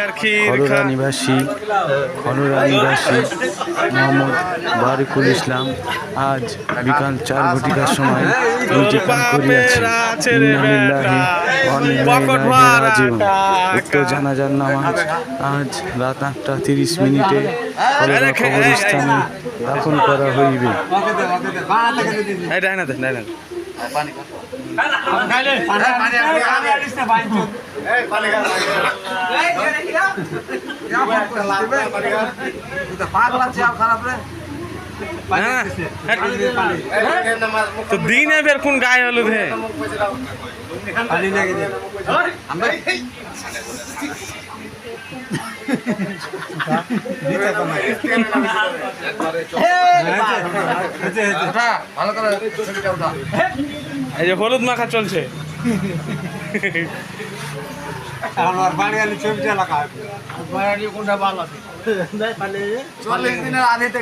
একটি খরোরা নিবাসী মোহাম্মদ বারিকুল ইসলাম আজ বিকাল 4 ঘটিকার সময় ইন্তিকাল করিয়াছেন। ইন্না লিল্লাহি ওয়া ইন্না ইলাইহি রাজিউন। উক্ত জানাজার নামাজ আজ রাত 8:30 খরোরা কবরস্থানে দাফন করা হইবে। তো দিনে বের কোন গায়ে হলুদ হে এই যে হলুদ মাখা চলছে। আমার বাঙালি ছবিটা লাগা 40 দিনের আগে থেকে